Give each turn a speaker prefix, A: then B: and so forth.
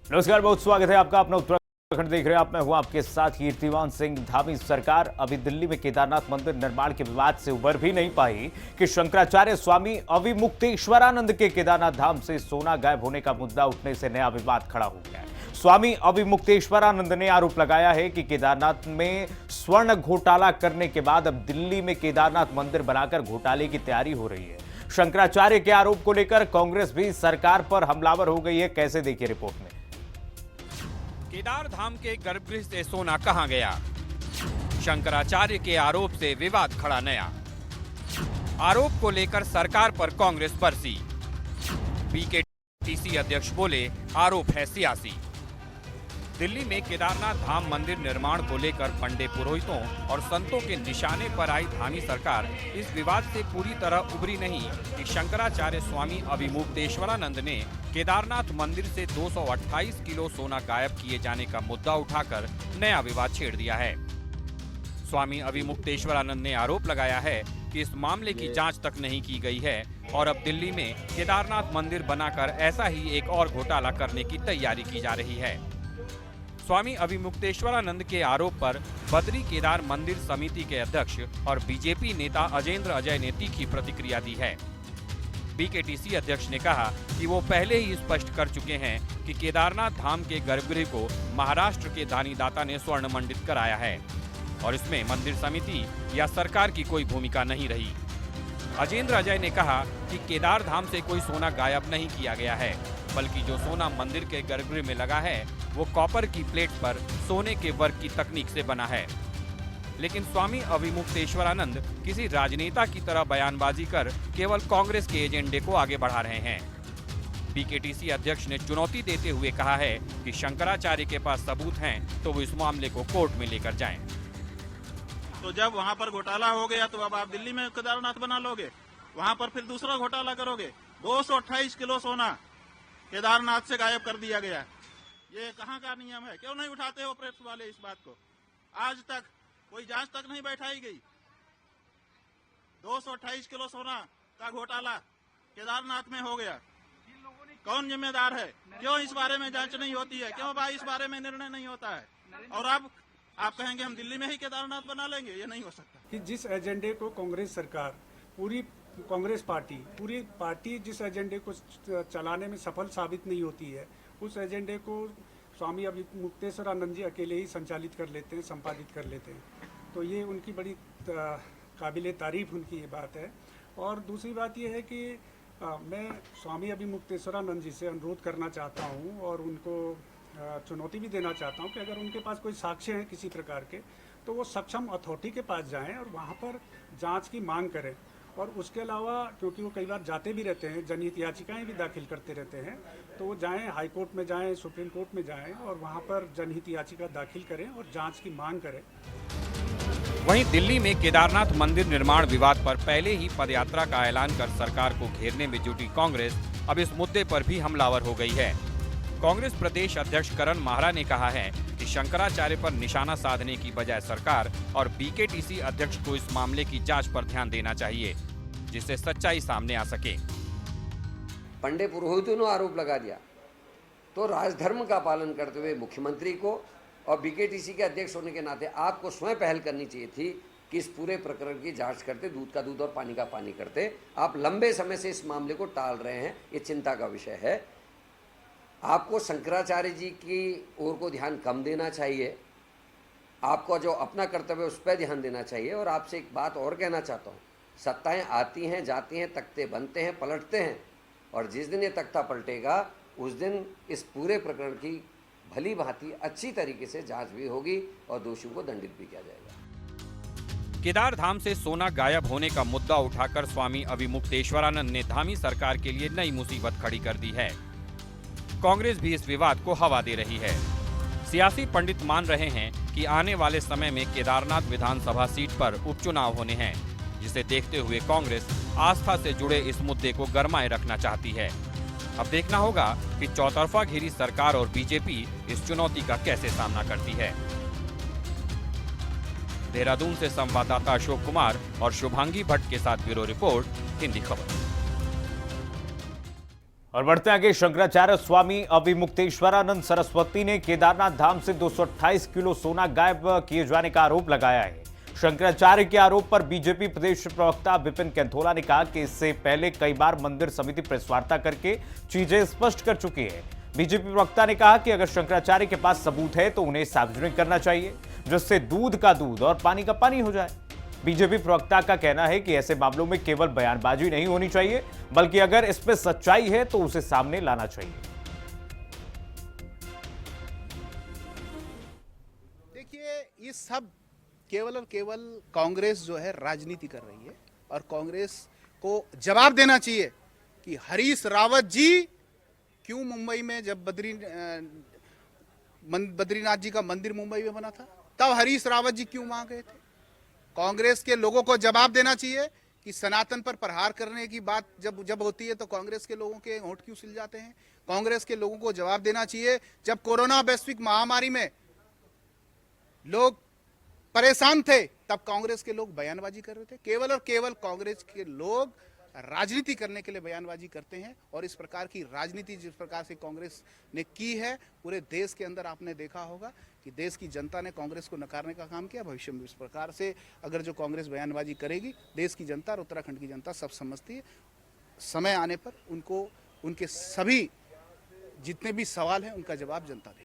A: नमस्कार, बहुत स्वागत है आपका अपना उत्तराखंड देख रहे हैं आप। मैं हूं आपके साथ कीर्तिमान सिंह। धामी सरकार अभी दिल्ली में केदारनाथ मंदिर निर्माण के विवाद से उबर भी नहीं पाई कि शंकराचार्य स्वामी अविमुक्तेश्वरानंद के केदारनाथ धाम से सोना गायब होने का मुद्दा उठने से नया विवाद खड़ा हो गया है। स्वामी अविमुक्तेश्वरानंद ने आरोप लगाया है कि केदारनाथ में स्वर्ण घोटाला करने के बाद अब दिल्ली में केदारनाथ मंदिर बनाकर घोटाले की तैयारी हो रही है। शंकराचार्य के आरोप को लेकर कांग्रेस भी सरकार पर हमलावर हो गई है। कैसे, देखिए रिपोर्ट में।
B: केदार धाम के गर्भगृह से सोना कहां गया? शंकराचार्य के आरोप से विवाद खड़ा नया। आरोप को लेकर सरकार पर कांग्रेस बरसी। बीकेटीसी अध्यक्ष बोले, आरोप है सियासी। दिल्ली में केदारनाथ धाम मंदिर निर्माण को लेकर पंडे पुरोहितों और संतों के निशाने पर आई धामी सरकार इस विवाद से पूरी तरह उबरी नहीं कि शंकराचार्य स्वामी अविमुक्तेश्वरानंद ने केदारनाथ मंदिर से 228 किलो सोना गायब किए जाने का मुद्दा उठाकर नया विवाद छेड़ दिया है। स्वामी अविमुक्तेश्वरानंद ने आरोप लगाया है कि इस मामले की जांच तक नहीं की गई है और अब दिल्ली में केदारनाथ मंदिर बनाकर ऐसा ही एक और घोटाला करने की तैयारी की जा रही है। स्वामी अविमुक्तेश्वरानंद के आरोप पर बद्री केदार मंदिर समिति के अध्यक्ष और बीजेपी नेता अजेंद्र अजय ने तीखी प्रतिक्रिया दी है। बीकेटीसी अध्यक्ष ने कहा कि वो पहले ही स्पष्ट कर चुके हैं कि केदारनाथ धाम के गर्भगृह को महाराष्ट्र के दानीदाता ने स्वर्ण मंडित कराया है और इसमें मंदिर समिति या सरकार की कोई भूमिका नहीं रही। अजेंद्र अजय ने कहा कि केदार धाम से कोई सोना गायब नहीं किया गया है, बल्कि जो सोना मंदिर के गर्भगृह में लगा है वो कॉपर की प्लेट पर सोने के वर्क की तकनीक से बना है। लेकिन स्वामी अविमुक्तेश्वरानंद किसी राजनेता की तरह बयानबाजी कर केवल कांग्रेस के एजेंडे को आगे बढ़ा रहे हैं। बीकेटीसी अध्यक्ष ने चुनौती देते हुए कहा है कि शंकराचार्य के पास सबूत हैं तो वो इस मामले को कोर्ट में लेकर जाएं।
C: तो जब वहाँ पर घोटाला हो गया तो अब आप दिल्ली में केदारनाथ बना लोगे, वहाँ पर फिर दूसरा घोटाला करोगे। 228 किलो सोना केदारनाथ से गायब कर दिया गया। ये कहाँ का नियम है? क्यों नहीं उठाते हो प्रेस वाले इस बात को? आज तक कोई जांच तक नहीं बैठाई गई। 228 किलो सोना का घोटाला केदारनाथ में हो गया। कौन जिम्मेदार है? क्यों इस बारे में जांच नहीं होती है? क्यों भाई इस बारे में निर्णय नहीं होता है? और अब आप कहेंगे हम दिल्ली में ही केदारनाथ बना लेंगे? ये नहीं हो सकता।
D: कि जिस एजेंडे को कांग्रेस सरकार, पूरी कांग्रेस पार्टी जिस एजेंडे को चलाने में सफल साबित नहीं होती है, उस एजेंडे को स्वामी अविमुक्तेश्वरानंद जी अकेले ही संचालित कर लेते हैं, संपादित कर लेते हैं। तो ये उनकी बड़ी काबिले तारीफ उनकी ये बात है। और दूसरी बात ये है कि मैं स्वामी अविमुक्तेश्वरानंद जी से अनुरोध करना चाहता हूँ और उनको चुनौती भी देना चाहता हूँ कि अगर उनके पास कोई साक्ष्य हैं किसी प्रकार के, तो वो सक्षम अथॉरिटी के पास जाएं और वहाँ पर जांच की मांग करें। और उसके अलावा क्योंकि वो कई बार जाते भी रहते हैं, जनहित याचिकाएं भी दाखिल करते रहते हैं, तो वो जाएं, हाई कोर्ट में जाएं, सुप्रीम कोर्ट में जाएं और वहाँ पर जनहित याचिका दाखिल करें और जांच की मांग करें।
B: वहीं दिल्ली में केदारनाथ मंदिर निर्माण विवाद पर पहले ही पदयात्रा का ऐलान कर सरकार को घेरने में जुटी कांग्रेस अब इस मुद्दे पर भी हमलावर हो गई है। कांग्रेस प्रदेश अध्यक्ष करण माहरा ने कहा है कि शंकराचार्य पर निशाना साधने की बजाय सरकार और बीकेटीसी अध्यक्ष को इस मामले की जांच पर ध्यान देना चाहिए, जिससे सच्चाई सामने आ सके।
E: पंडे पुरोहितों ने आरोप लगा दिया तो राजधर्म का पालन करते हुए मुख्यमंत्री को और बीकेटीसी के अध्यक्ष होने के नाते आपको स्वयं पहल करनी चाहिए थी कि इस पूरे प्रकरण की जांच करते, दूध का दूध और पानी का पानी करते। आप लंबे समय से इस मामले को टाल रहे हैं, ये चिंता का विषय है। आपको शंकराचार्य जी की ओर को ध्यान कम देना चाहिए, आपको जो अपना कर्तव्य है उस पर ध्यान देना चाहिए। और आपसे एक बात और कहना चाहता हूँ, सत्ताएं आती हैं, जाती हैं, तख्ते बनते हैं, पलटते हैं, और जिस दिन ये तख्ता पलटेगा उस दिन इस पूरे प्रकरण की भली भांति अच्छी तरीके से जांच भी होगी और दोषियों को दंडित भी किया जाएगा।
B: केदार धाम से सोना गायब होने का मुद्दा उठाकर स्वामी अविमुक्तेश्वरानंद ने धामी सरकार के लिए नई मुसीबत खड़ी कर दी है। कांग्रेस भी इस विवाद को हवा दे रही है। सियासी पंडित मान रहे हैं कि आने वाले समय में केदारनाथ विधानसभा सीट पर उपचुनाव होने हैं, जिसे देखते हुए कांग्रेस आस्था से जुड़े इस मुद्दे को गरमाए रखना चाहती है। अब देखना होगा कि चौतरफा घिरी सरकार और बीजेपी इस चुनौती का कैसे सामना करती है। देहरादून से संवाददाता अशोक कुमार और शुभांगी भट्ट के साथ ब्यूरो रिपोर्ट, हिंदी खबर।
A: और बढ़ते आगे, शंकराचार्य स्वामी अविमुक्तेश्वरानंद सरस्वती ने केदारनाथ धाम से 228 किलो सोना गायब किए जाने का आरोप लगाया है। शंकराचार्य के आरोप पर बीजेपी प्रदेश प्रवक्ता विपिन कैंथोला ने कहा कि इससे पहले कई बार मंदिर समिति प्रेस वार्ता करके चीजें स्पष्ट कर चुकी है। बीजेपी प्रवक्ता ने कहा कि अगर शंकराचार्य के पास सबूत है तो उन्हें सार्वजनिक करना चाहिए, जिससे दूध का दूध और पानी का पानी हो जाए। बीजेपी प्रवक्ता का कहना है कि ऐसे मामलों में केवल बयानबाजी नहीं होनी चाहिए, बल्कि अगर इसमें सच्चाई है तो उसे सामने लाना चाहिए।
F: देखिए, ये सब केवल और केवल कांग्रेस जो है राजनीति कर रही है और कांग्रेस को जवाब देना चाहिए कि हरीश रावत जी क्यों मुंबई में, जब बद्रीनाथ जी का मंदिर मुंबई में बना था तब हरीश रावत जी क्यों वहां गए थे। कांग्रेस के लोगों को जवाब देना चाहिए कि सनातन पर प्रहार करने की बात जब होती है तो कांग्रेस के लोगों के होंठ क्यों सिल जाते हैं। कांग्रेस के लोगों को जवाब देना चाहिए, जब कोरोना वैश्विक महामारी में लोग परेशान थे तब कांग्रेस के लोग बयानबाजी कर रहे थे। केवल और केवल कांग्रेस के लोग राजनीति करने के लिए बयानबाजी करते हैं और इस प्रकार की राजनीति जिस प्रकार से कांग्रेस ने की है पूरे देश के अंदर आपने देखा होगा कि देश की जनता ने कांग्रेस को नकारने का काम किया। भविष्य में इस प्रकार से अगर जो कांग्रेस बयानबाजी करेगी, देश की जनता और उत्तराखंड की जनता सब समझती है। समय आने पर उनको उनके सभी जितने भी सवाल हैं उनका जवाब जनता देगी।